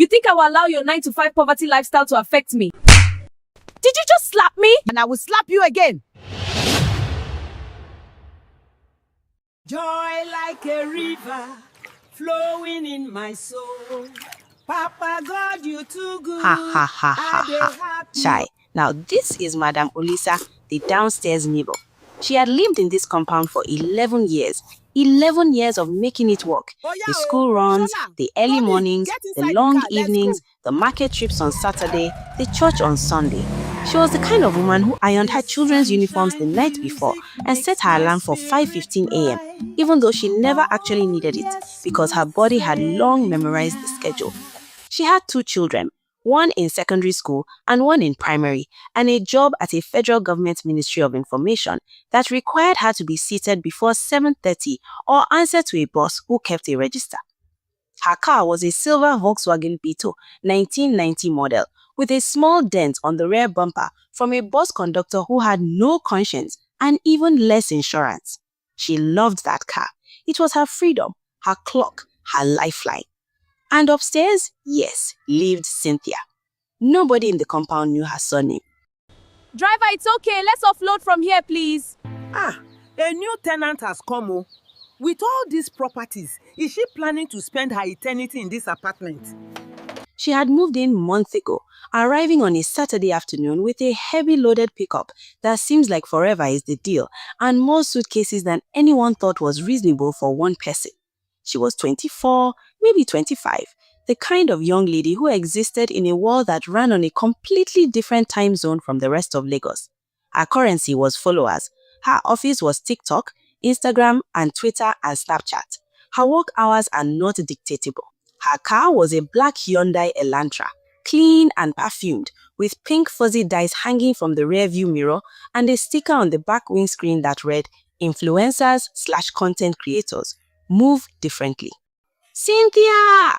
You think I will allow your 9 to 5 poverty lifestyle to affect me? Did you just slap me? And I will slap you again. Joy like a river flowing in my soul. Papa God, you too good. Chai. Now this is Madam Olisa, the downstairs neighbor. She had lived in this compound for 11 years. 11 years of making it work. The school runs, the early mornings, the long evenings, the market trips on Saturday, the church on Sunday. She was the kind of woman who ironed her children's uniforms the night before and set her alarm for 5:15 a.m., even though she never actually needed it because her body had long memorized the schedule. She had 2 children, one in secondary school and one in primary, and a job at a federal government Ministry of Information that required her to be seated before 7:30 or answer to a boss who kept a register. Her car was a silver Volkswagen Beetle 1990 model with a small dent on the rear bumper from a bus conductor who had no conscience and even less insurance. She loved that car. It was her freedom, her clock, her lifeline. And upstairs, yes, lived Cynthia. Nobody in the compound knew her surname. Driver, it's okay. Let's offload from here, please. A new tenant has come. Oh. With all these properties, is she planning to spend her eternity in this apartment? She had moved in months ago, arriving on a Saturday afternoon with a heavy loaded pickup that seems like forever is the deal, and more suitcases than anyone thought was reasonable for one person. She was 24, maybe 25, the kind of young lady who existed in a world that ran on a completely different time zone from the rest of Lagos. Her currency was followers. Her office was TikTok, Instagram, and Twitter and Snapchat. Her work hours are not dictatable. Her car was a black Hyundai Elantra, clean and perfumed, with pink fuzzy dice hanging from the rearview mirror and a sticker on the back windscreen that read, "Influencers/content creators. Move differently." Cynthia!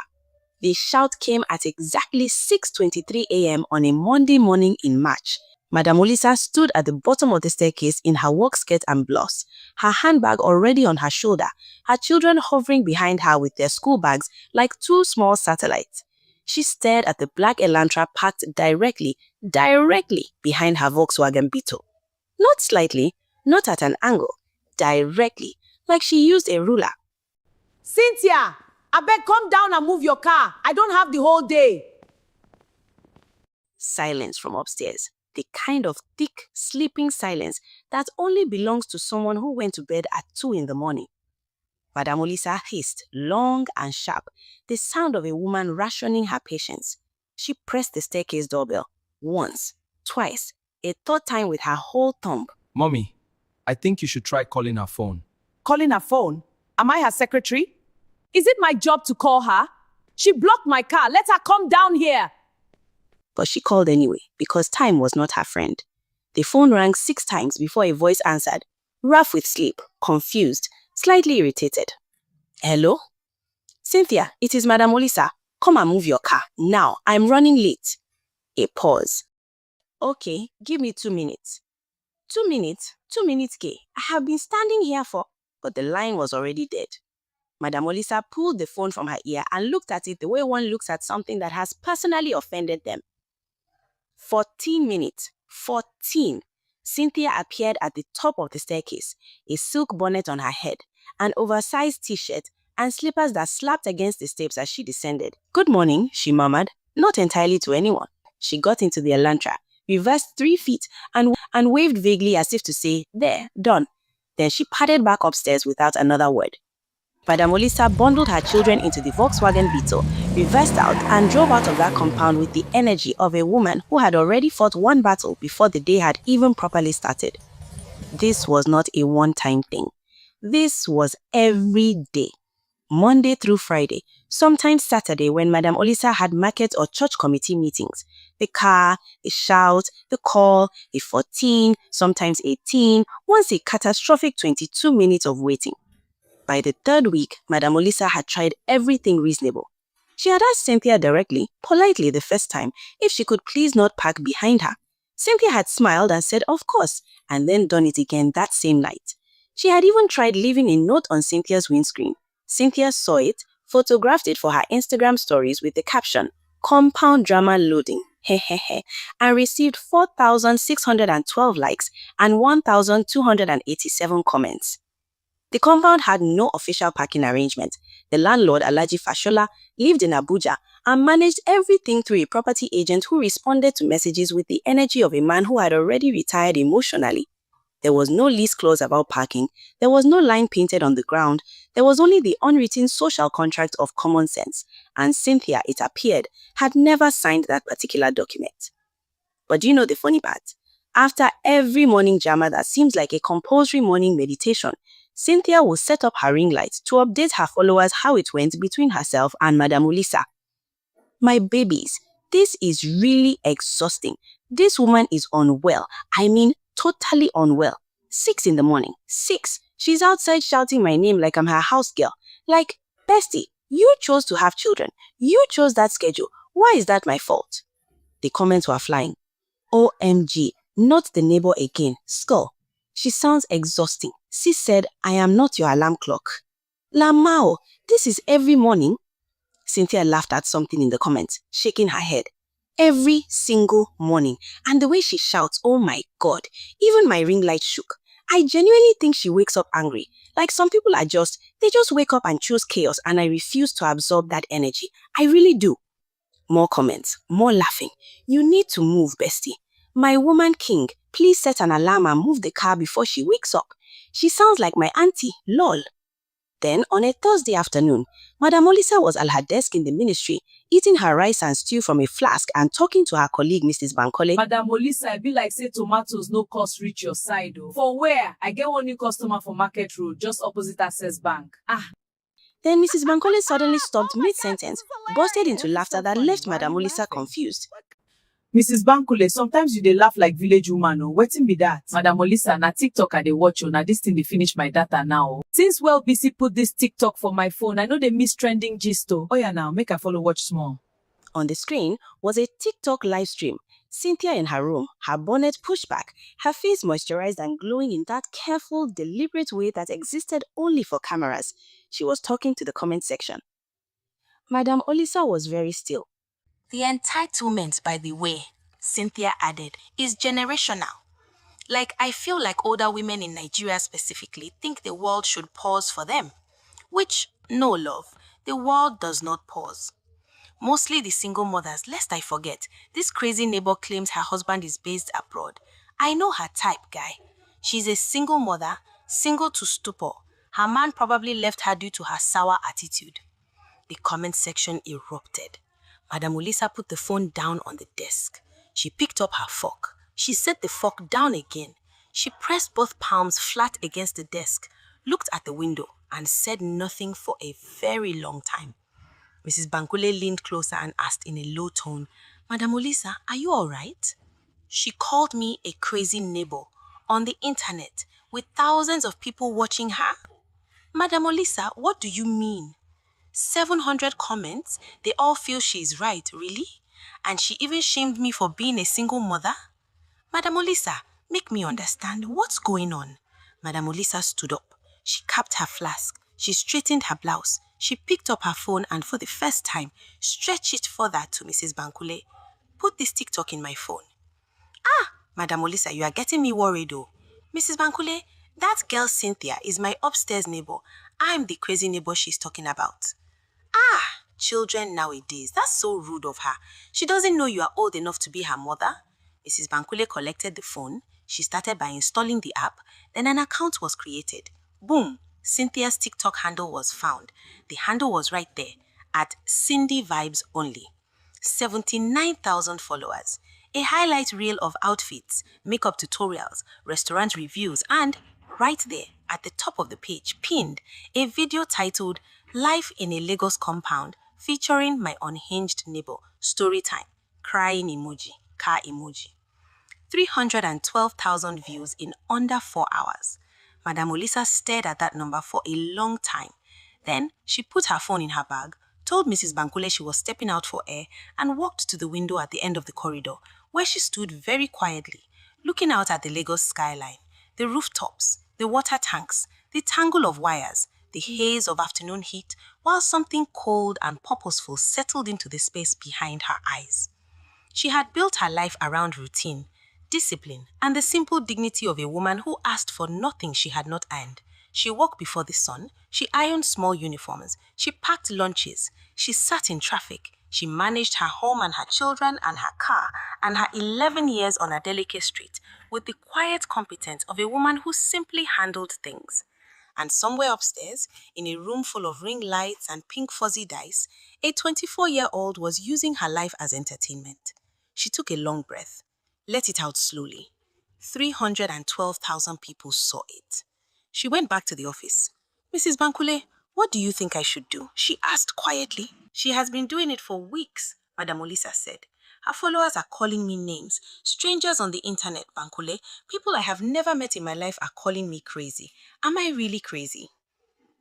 The shout came at exactly 6:23 a.m. on a Monday morning in March. Madam Olisa stood at the bottom of the staircase in her work skirt and blouse, her handbag already on her shoulder, her children hovering behind her with their school bags like 2 small satellites. She stared at the black Elantra parked directly behind her Volkswagen Beetle. Not slightly, not at an angle, directly, like she used a ruler. Cynthia, I beg, come down and move your car. I don't have the whole day. Silence from upstairs. The kind of thick, sleeping silence that only belongs to someone who went to bed at 2 in the morning. Madam Olisa hissed, long and sharp, the sound of a woman rationing her patience. She pressed the staircase doorbell, once, twice, a third time with her whole thumb. Mommy, I think you should try calling her phone. Calling her phone? Am I her secretary? Is it my job to call her? She blocked my car. Let her come down here. But she called anyway, because time was not her friend. The phone rang 6 times before a voice answered, rough with sleep, confused, slightly irritated. Hello? Cynthia, it is Madam Olisa. Come and move your car, now. I'm running late. A pause. Okay, give me 2 minutes. 2 minutes? 2 minutes, K. I have been standing here for... But the line was already dead. Madam Olisa pulled the phone from her ear and looked at it the way one looks at something that has personally offended them. 14 minutes. 14. Cynthia appeared at the top of the staircase, a silk bonnet on her head, an oversized t-shirt, and slippers that slapped against the steps as she descended. Good morning, she murmured, not entirely to anyone. She got into the Elantra, reversed 3 feet, and waved vaguely as if to say, there, done. Then she padded back upstairs without another word. Madam Olisa bundled her children into the Volkswagen Beetle, reversed out, and drove out of that compound with the energy of a woman who had already fought one battle before the day had even properly started. This was not a one-time thing. This was every day. Monday through Friday, sometimes Saturday when Madam Olisa had market or church committee meetings. The car, the shout, the call, the 14, sometimes 18, once a catastrophic 22 minutes of waiting. By the 3rd week, Madam Olisa had tried everything reasonable. She had asked Cynthia directly, politely the first time, if she could please not park behind her. Cynthia had smiled and said of course, and then done it again that same night. She had even tried leaving a note on Cynthia's windscreen. Cynthia saw it, photographed it for her Instagram stories with the caption, compound drama loading, and received 4,612 likes and 1,287 comments. The compound had no official parking arrangement. The landlord, Alhaji Fashola, lived in Abuja and managed everything through a property agent who responded to messages with the energy of a man who had already retired emotionally. There was no lease clause about parking, there was no line painted on the ground, there was only the unwritten social contract of common sense, and Cynthia, it appeared, had never signed that particular document. But do you know the funny part? After every morning drama that seems like a compulsory morning meditation, Cynthia will set up her ring light to update her followers how it went between herself and Madam Ulisa. My babies, this is really exhausting. This woman is unwell. I mean, totally unwell. 6 in the morning. 6. She's outside shouting my name like I'm her house girl. Like, bestie, you chose to have children. You chose that schedule. Why is that my fault? The comments were flying. OMG, not the neighbor again. Skull. She sounds exhausting. Sis said, I am not your alarm clock. Lamao, this is every morning. Cynthia laughed at something in the comments, shaking her head. Every single morning. And the way she shouts, oh my God, even my ring light shook. I genuinely think she wakes up angry. Like some people they just wake up and choose chaos, and I refuse to absorb that energy. I really do. More comments, more laughing. You need to move, bestie. My woman king, please set an alarm and move the car before she wakes up. She sounds like my auntie, lol. Then, on a Thursday afternoon, Madam Olisa was at her desk in the ministry, eating her rice and stew from a flask and talking to her colleague, Mrs. Bankole. Madam Olisa, I be like say tomatoes no cost reach your side. Oh. For where? I get one new customer for Market Road, just opposite Access Bank. Then Mrs. Bankole suddenly stopped mid-sentence, busted into laughter that left Madam Olisa confused. Mrs. Bankole, sometimes you dey laugh like village woman. Oh, wetin be that? Madam Olisa, na TikTok I dey watch. Oh, na this thing dey finish my data now. Oh. Since BC put this TikTok for my phone, I know they miss trending gist. Oh yeah, now make I follow watch small. On the screen was a TikTok live stream. Cynthia in her room, her bonnet pushed back, her face moisturized and glowing in that careful, deliberate way that existed only for cameras. She was talking to the comment section. Madam Olisa was very still. The entitlement, by the way, Cynthia added, is generational. Like, I feel like older women in Nigeria specifically think the world should pause for them. Which, no love, the world does not pause. Mostly the single mothers, lest I forget, this crazy neighbor claims her husband is based abroad. I know her type, guy. She's a single mother, single to stupor. Her man probably left her due to her sour attitude. The comment section erupted. Madam Olisa put the phone down on the desk. She picked up her fork. She set the fork down again. She pressed both palms flat against the desk, looked at the window, and said nothing for a very long time. Mrs. Bankole leaned closer and asked in a low tone, Madam Olisa, are you all right? She called me a crazy neighbor on the internet with thousands of people watching her. Madam Olisa, what do you mean? 700 comments? They all feel she's right, really? And she even shamed me for being a single mother? Madam Olisa, make me understand what's going on. Madam Olisa stood up. She capped her flask. She straightened her blouse. She picked up her phone and for the first time, stretched it further to Mrs. Bankole. Put this TikTok in my phone. Madam Olisa, you are getting me worried though. Mrs. Bankole, that girl Cynthia is my upstairs neighbor. I'm the crazy neighbor she's talking about. Children nowadays, that's so rude of her. She doesn't know you are old enough to be her mother. Mrs. Bankole collected the phone. She started by installing the app. Then an account was created. Boom! Cynthia's TikTok handle was found. The handle was right there at Cindy Vibes Only. 79,000 followers. A highlight reel of outfits, makeup tutorials, restaurant reviews, and right there at the top of the page, pinned, a video titled Life in a Lagos Compound featuring my unhinged neighbor, story time, crying emoji, car emoji. 312,000 views in under 4 hours. Madam Olisa stared at that number for a long time. Then she put her phone in her bag, told Mrs. Bankole she was stepping out for air, and walked to the window at the end of the corridor, where she stood very quietly, looking out at the Lagos skyline, the rooftops, the water tanks, the tangle of wires, the haze of afternoon heat, while something cold and purposeful settled into the space behind her eyes. She had built her life around routine, discipline, and the simple dignity of a woman who asked for nothing she had not earned. She woke before the sun, she ironed small uniforms, she packed lunches, she sat in traffic, she managed her home and her children and her car and her 11 years on a delicate street with the quiet competence of a woman who simply handled things. And somewhere upstairs, in a room full of ring lights and pink fuzzy dice, a 24-year-old was using her life as entertainment. She took a long breath, let it out slowly. 312,000 people saw it. She went back to the office. Mrs. Bankole, what do you think I should do? She asked quietly. She has been doing it for weeks, Madam Olisa said. Her followers are calling me names. Strangers on the internet, Bankole, people I have never met in my life are calling me crazy. Am I really crazy?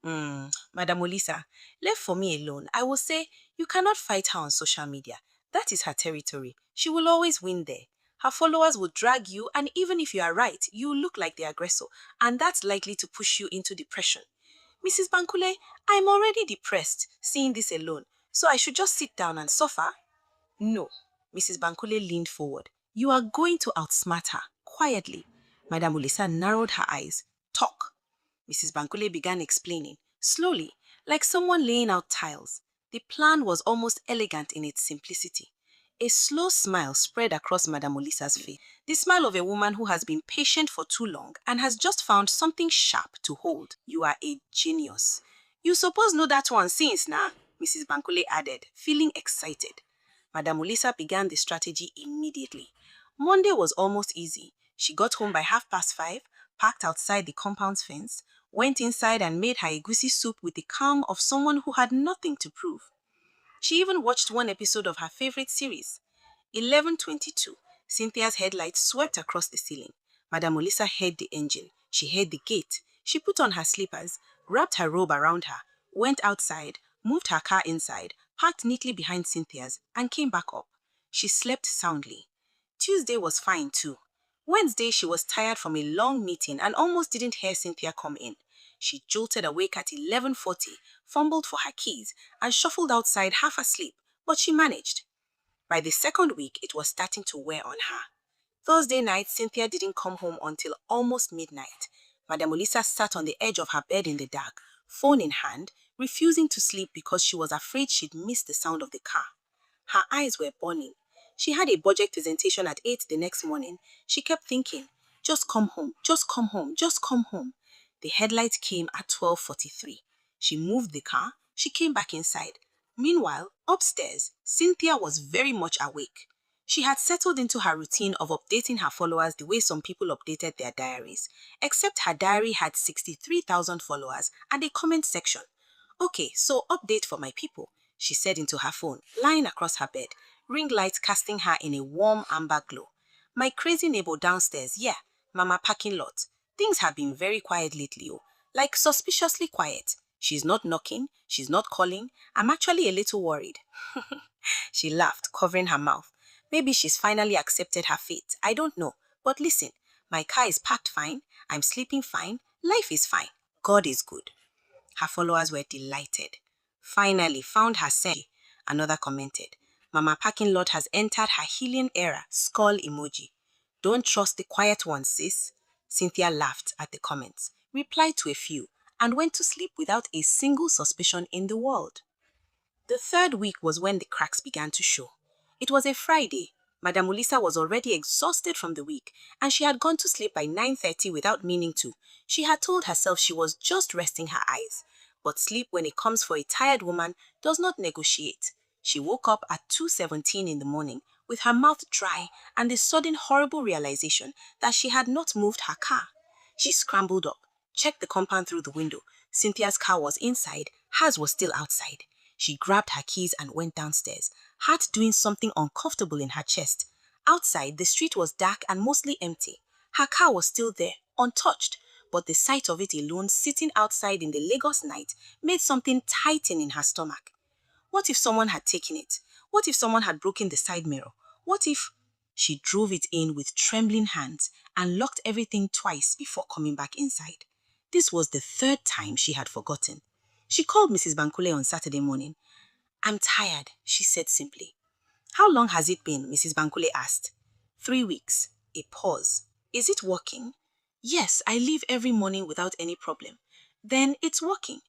Madam Olisa, left for me alone, I will say, you cannot fight her on social media. That is her territory. She will always win there. Her followers will drag you, and even if you are right, you look like the aggressor, and that's likely to push you into depression. Mrs. Bankole, I'm already depressed seeing this alone, so I should just sit down and suffer? No. Mrs. Bankole leaned forward. You are going to outsmart her, quietly. Madam Olisa narrowed her eyes. Talk. Mrs. Bankole began explaining, slowly, like someone laying out tiles. The plan was almost elegant in its simplicity. A slow smile spread across Madam Olisa's face, the smile of a woman who has been patient for too long and has just found something sharp to hold. You are a genius. You suppose know that one since, nah? Mrs. Bankole added, feeling excited. Madam Olisa began the strategy immediately. Monday was almost easy. She got home by 5:30, parked outside the compound's fence, went inside and made her egusi soup with the calm of someone who had nothing to prove. She even watched one episode of her favorite series. 11:22, Cynthia's headlights swept across the ceiling. Madam Olisa heard the engine. She heard the gate. She put on her slippers, wrapped her robe around her, went outside, moved her car inside, parked neatly behind Cynthia's, and came back up. She slept soundly. Tuesday was fine too. Wednesday, she was tired from a long meeting and almost didn't hear Cynthia come in. She jolted awake at 11:40, fumbled for her keys, and shuffled outside half asleep, but she managed. By the second week, it was starting to wear on her. Thursday night, Cynthia didn't come home until almost midnight. Madam Olisa sat on the edge of her bed in the dark, phone in hand, refusing to sleep because she was afraid she'd miss the sound of the car. Her eyes were burning. She had a budget presentation at 8 the next morning. She kept thinking, just come home, just come home, just come home. The headlight came at 12:43. She moved the car. She came back inside. Meanwhile, upstairs, Cynthia was very much awake. She had settled into her routine of updating her followers the way some people updated their diaries, except her diary had 63,000 followers and a comment section. Okay, so update for my people, she said into her phone, lying across her bed, ring lights casting her in a warm amber glow. My crazy neighbor downstairs, yeah, Mama parking lot. Things have been very quiet lately, like suspiciously quiet. She's not knocking, she's not calling. I'm actually a little worried. She laughed, covering her mouth. Maybe she's finally accepted her fate. I don't know. But listen, my car is parked fine. I'm sleeping fine. Life is fine. God is good. Her followers were delighted. Finally found her sense, another commented. Mama parking lot has entered her healing era. Skull emoji. Don't trust the quiet ones, sis. Cynthia laughed at the comments, replied to a few, and went to sleep without a single suspicion in the world. The third week was when the cracks began to show. It was a Friday. Madam Olisa was already exhausted from the week, and she had gone to sleep by 9:30 without meaning to. She had told herself she was just resting her eyes. But sleep, when it comes for a tired woman, does not negotiate. She woke up at 2:17 in the morning with her mouth dry and the sudden horrible realization that she had not moved her car. She scrambled up, checked the compound through the window. Cynthia's car was inside, hers was still outside. She grabbed her keys and went downstairs, heart doing something uncomfortable in her chest. Outside, the street was dark and mostly empty. Her car was still there, untouched, but the sight of it alone sitting outside in the Lagos night made something tighten in her stomach. What if someone had taken it? What if someone had broken the side mirror? What if... She drove it in with trembling hands and locked everything twice before coming back inside. This was the third time she had forgotten. She called Mrs. Bankole on Saturday morning. "I'm tired," she said simply. "How long has it been?" Mrs. Bankole asked. 3 weeks. A pause. "Is it working?" "Yes, I leave every morning without any problem." "Then it's working."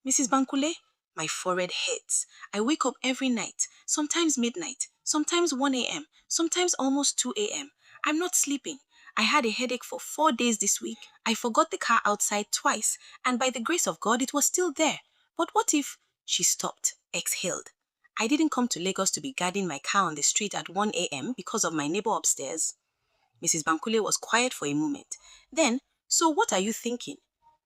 "Mrs. Bankole," my forehead hurts. "I wake up every night, sometimes midnight, sometimes 1 a.m., sometimes almost 2 a.m. I'm not sleeping. I had a headache for 4 days this week. I forgot the car outside twice, and by the grace of God, it was still there. But what if—" She stopped, exhaled. "I didn't come to Lagos to be guarding my car on the street at 1 a.m. because of my neighbor upstairs." Mrs. Bankole was quiet for a moment. Then, "So what are you thinking?"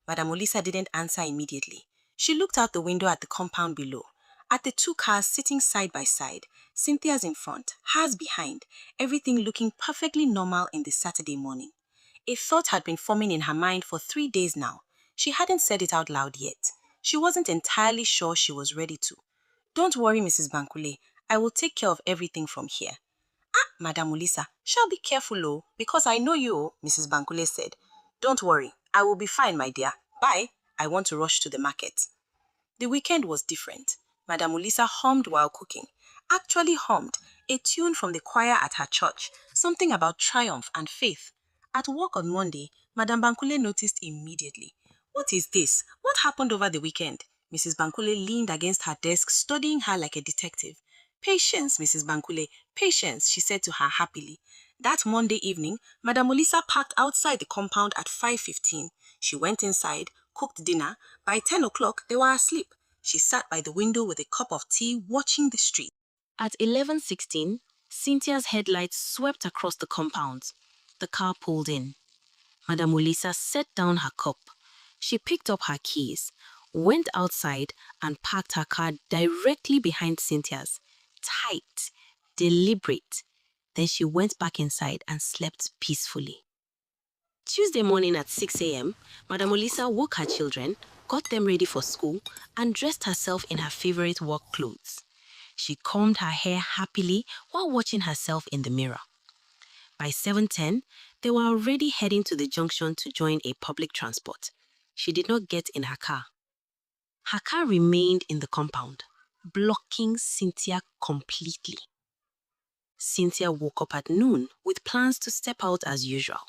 Madam Olisa didn't answer immediately. She looked out the window at the compound below, at the 2 cars sitting side by side, Cynthia's in front, hers behind, everything looking perfectly normal in the Saturday morning. A thought had been forming in her mind for 3 days now. She hadn't said it out loud yet. She wasn't entirely sure she was ready to. "Don't worry, Mrs. Bankole. I will take care of everything from here." "Ah, Madam Olisa, shall be careful, oh, because I know you," Mrs. Bankole said. "Don't worry, I will be fine, my dear. Bye. I want to rush to the market." The weekend was different. Madam Olisa hummed while cooking. Actually hummed, a tune from the choir at her church, something about triumph and faith. At work on Monday, Madam Bankole noticed immediately. "What is this? What happened over the weekend?" Mrs. Bankole leaned against her desk, studying her like a detective. "Patience, Mrs. Bankole, patience," she said to her happily. That Monday evening, Madam Olisa parked outside the compound at 5:15. She went inside, cooked dinner. By 10 o'clock, they were asleep. She sat by the window with a cup of tea, watching the street. At 11:16, Cynthia's headlights swept across the compound. The car pulled in. Madam Olisa set down her cup. She picked up her keys, went outside, and parked her car directly behind Cynthia's. Tight, deliberate. Then she went back inside and slept peacefully. Tuesday morning at 6 a.m., Madam Olisa woke her children, got them ready for school, and dressed herself in her favorite work clothes. She combed her hair happily while watching herself in the mirror. By 7:10, they were already heading to the junction to join a public transport. She did not get in her car. Her car remained in the compound, blocking Cynthia completely. Cynthia woke up at noon with plans to step out as usual.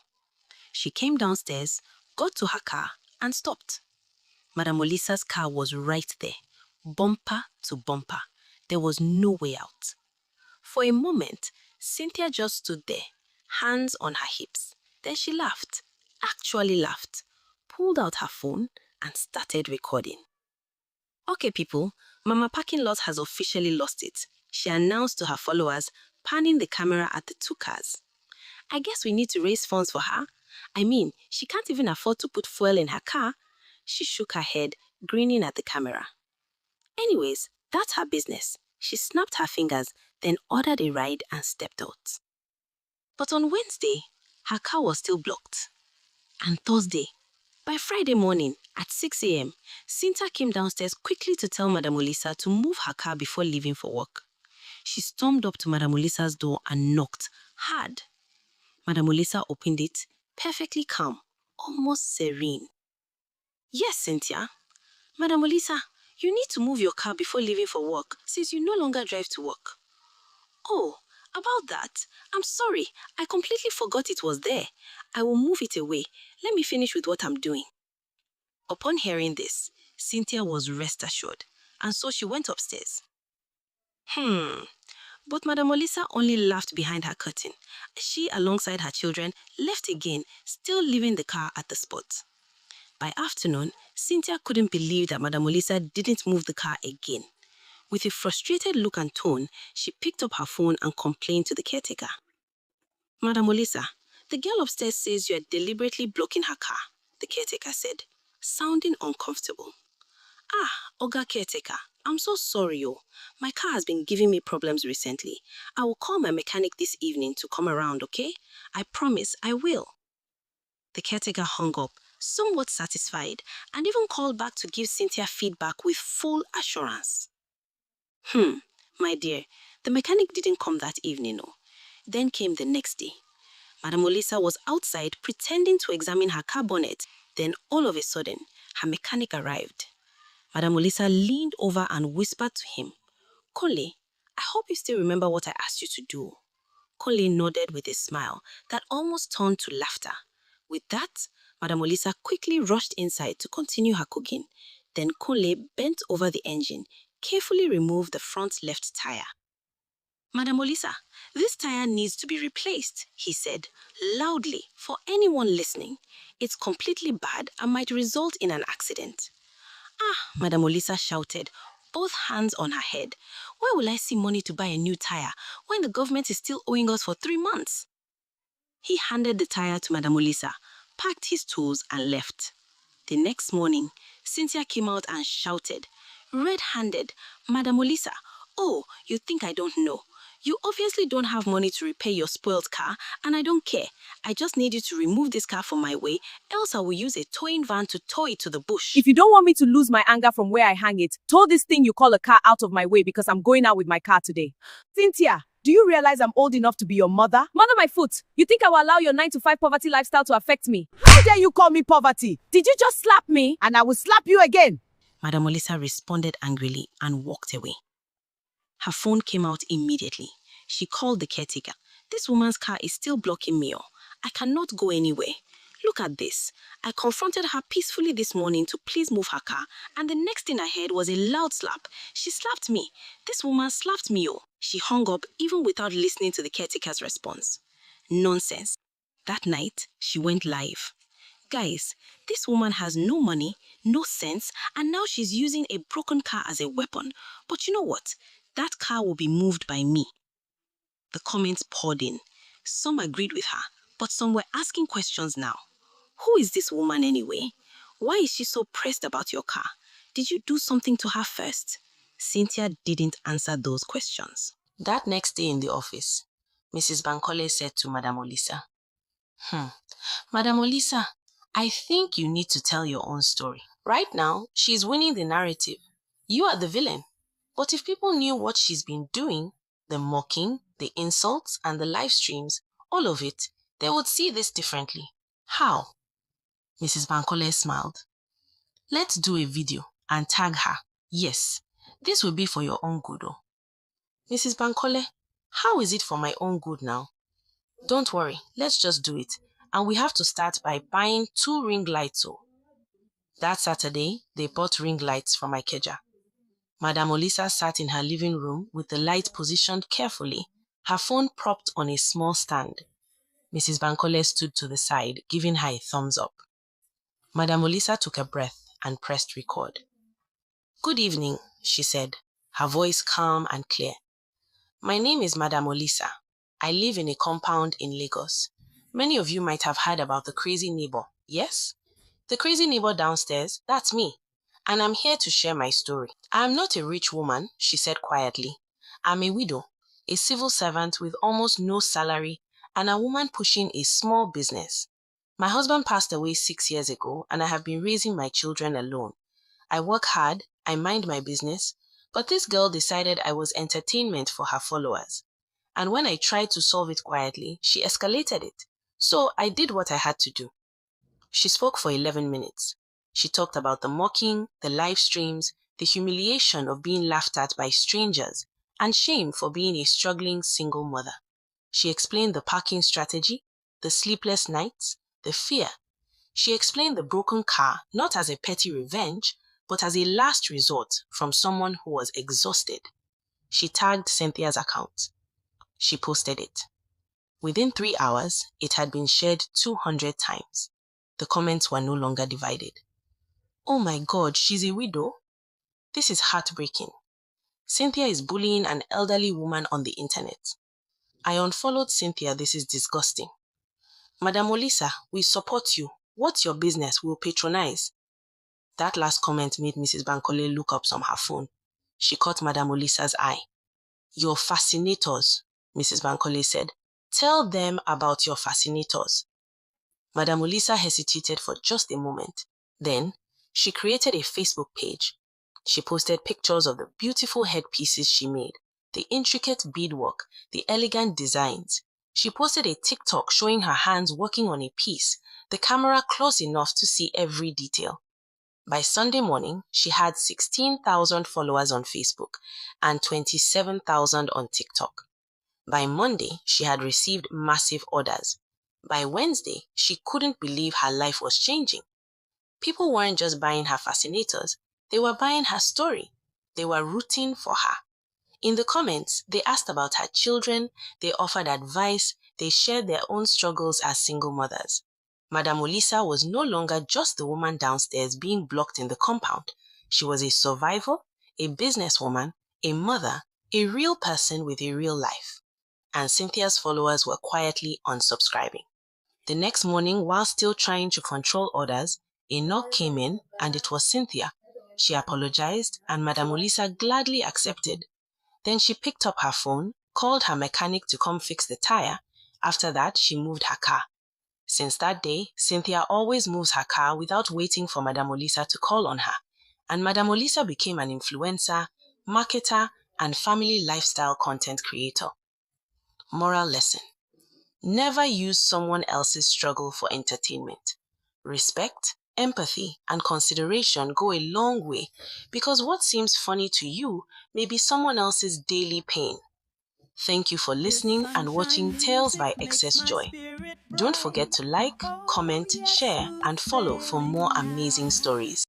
She came downstairs, got to her car, and stopped. Madam Olisa's car was right there, bumper to bumper. There was no way out. For a moment, Cynthia just stood there, hands on her hips. Then she laughed, actually laughed, pulled out her phone, and started recording. "Okay, people, Mama Parking Lot has officially lost it," she announced to her followers, panning the camera at the 2 cars. "I guess we need to raise funds for her. I mean, she can't even afford to put fuel in her car." She shook her head, grinning at the camera. "Anyways, that's her business." She snapped her fingers, then ordered a ride and stepped out. But on Wednesday, her car was still blocked. And Thursday, by Friday morning at 6 a.m., Cynthia came downstairs quickly to tell Madam Olisa to move her car before leaving for work. She stormed up to Madam Olisa's door and knocked hard. Madam Olisa opened it, perfectly calm, almost serene. "Yes, Cynthia." "Madam Olisa, you need to move your car before leaving for work since you no longer drive to work." "Oh, about that, I'm sorry. I completely forgot it was there. I will move it away. Let me finish with what I'm doing." Upon hearing this, Cynthia was rest assured, and so she went upstairs. But Madam Olisa only laughed behind her curtain. She, alongside her children, left again, still leaving the car at the spot. By afternoon, Cynthia couldn't believe that Madam Olisa didn't move the car again. With a frustrated look and tone, she picked up her phone and complained to the caretaker. "Madam Olisa, the girl upstairs says you are deliberately blocking her car," the caretaker said, sounding uncomfortable. "Ah, Oga caretaker, I'm so sorry, oh. My car has been giving me problems recently. I will call my mechanic this evening to come around, okay? I promise I will." The caretaker hung up, somewhat satisfied, and even called back to give Cynthia feedback with full assurance. My dear, the mechanic didn't come that evening, no. Then came the next day. Madam Olisa was outside pretending to examine her car bonnet Then all of a sudden, her mechanic arrived. Madame Olisa leaned over and whispered to him, Kunle, I hope you still remember what I asked you to do. Kunle nodded with a smile that almost turned to laughter. With that, Madame Olisa quickly rushed inside to continue her cooking. Then Kunle bent over the engine, carefully removed the front left tire. Madame Olisa, this tire needs to be replaced, he said, loudly for anyone listening. It's completely bad and might result in an accident. Ah, Madame Olisa shouted, both hands on her head. Where will I see money to buy a new tire when the government is still owing us for 3 months? He handed the tire to Madame Olisa, packed his tools and left. The next morning, Cynthia came out and shouted, red-handed, Madame Olisa, oh, you think I don't know? You obviously don't have money to repair your spoiled car, and I don't care. I just need you to remove this car from my way, else I will use a towing van to tow it to the bush. If you don't want me to lose my anger from where I hang it, tow this thing you call a car out of my way because I'm going out with my car today. Cynthia, do you realize I'm old enough to be your mother? Mother my foot, you think I will allow your 9-to-5 poverty lifestyle to affect me? How dare you call me poverty? Did you just slap me? And I will slap you again. Madame Olisa responded angrily and walked away. Her phone came out immediately. She called the caretaker. This woman's car is still blocking me. I cannot go anywhere. Look at this. I confronted her peacefully this morning to please move her car, and the next thing I heard was a loud slap. She slapped me. This woman slapped me. She hung up even without listening to the caretaker's response. Nonsense. That night, she went live. Guys, this woman has no money, no sense, and now she's using a broken car as a weapon. But you know what? That car will be moved by me. The comments poured in. Some agreed with her, but some were asking questions now. Who is this woman anyway? Why is she so pressed about your car? Did you do something to her first? Cynthia didn't answer those questions. That next day in the office, Mrs. Bankole said to Madame Olisa, Madame Olisa, I think you need to tell your own story. Right now, she's winning the narrative. You are the villain. But if people knew what she's been doing, the mocking, the insults, and the live streams, all of it, they would see this differently. How? Mrs. Bankole smiled. Let's do a video and tag her. Yes, this will be for your own good. Mrs. Bankole, how is it for my own good now? Don't worry, let's just do it. And we have to start by buying 2 ring lights. That Saturday, they bought ring lights from Ikeja. Madame Olisa sat in her living room with the light positioned carefully, her phone propped on a small stand. Mrs. Bankole stood to the side, giving her a thumbs up. Madame Olisa took a breath and pressed record. Good evening, she said, her voice calm and clear. My name is Madame Olisa. I live in a compound in Lagos. Many of you might have heard about the crazy neighbor, yes? The crazy neighbor downstairs, that's me. And I'm here to share my story. I'm not a rich woman, she said quietly. I'm a widow, a civil servant with almost no salary, and a woman pushing a small business. My husband passed away 6 years ago, and I have been raising my children alone. I work hard, I mind my business, but this girl decided I was entertainment for her followers. And when I tried to solve it quietly, she escalated it. So I did what I had to do. She spoke for 11 minutes. She talked about the mocking, the live streams, the humiliation of being laughed at by strangers, and shame for being a struggling single mother. She explained the parking strategy, the sleepless nights, the fear. She explained the broken car not as a petty revenge, but as a last resort from someone who was exhausted. She tagged Cynthia's account. She posted it. Within 3 hours, it had been shared 200 times. The comments were no longer divided. Oh my God, she's a widow? This is heartbreaking. Cynthia is bullying an elderly woman on the internet. I unfollowed Cynthia. This is disgusting. Madame Olisa, we support you. What's your business? We'll patronize. That last comment made Mrs. Bankole look up from her phone. She caught Madame Olisa's eye. Your fascinators, Mrs. Bankole said. Tell them about your fascinators. Madame Olisa hesitated for just a moment. Then, she created a Facebook page. She posted pictures of the beautiful headpieces she made, the intricate beadwork, the elegant designs. She posted a TikTok showing her hands working on a piece, the camera close enough to see every detail. By Sunday morning, she had 16,000 followers on Facebook and 27,000 on TikTok. By Monday, she had received massive orders. By Wednesday, she couldn't believe her life was changing. People weren't just buying her fascinators, they were buying her story. They were rooting for her. In the comments, they asked about her children, they offered advice, they shared their own struggles as single mothers. Madam Olisa was no longer just the woman downstairs being blocked in the compound. She was a survivor, a businesswoman, a mother, a real person with a real life. And Cynthia's followers were quietly unsubscribing. The next morning, while still trying to control orders, a knock came in and it was Cynthia. She apologized and Madam Olisa gladly accepted. Then she picked up her phone, called her mechanic to come fix the tire. After that, she moved her car. Since that day, Cynthia always moves her car without waiting for Madam Olisa to call on her. And Madam Olisa became an influencer, marketer, and family lifestyle content creator. Moral lesson: never use someone else's struggle for entertainment. Respect, empathy, and consideration go a long way because what seems funny to you may be someone else's daily pain. Thank you for listening and watching Tales by Excess Joy. Don't forget to like, comment, share, and follow for more amazing stories.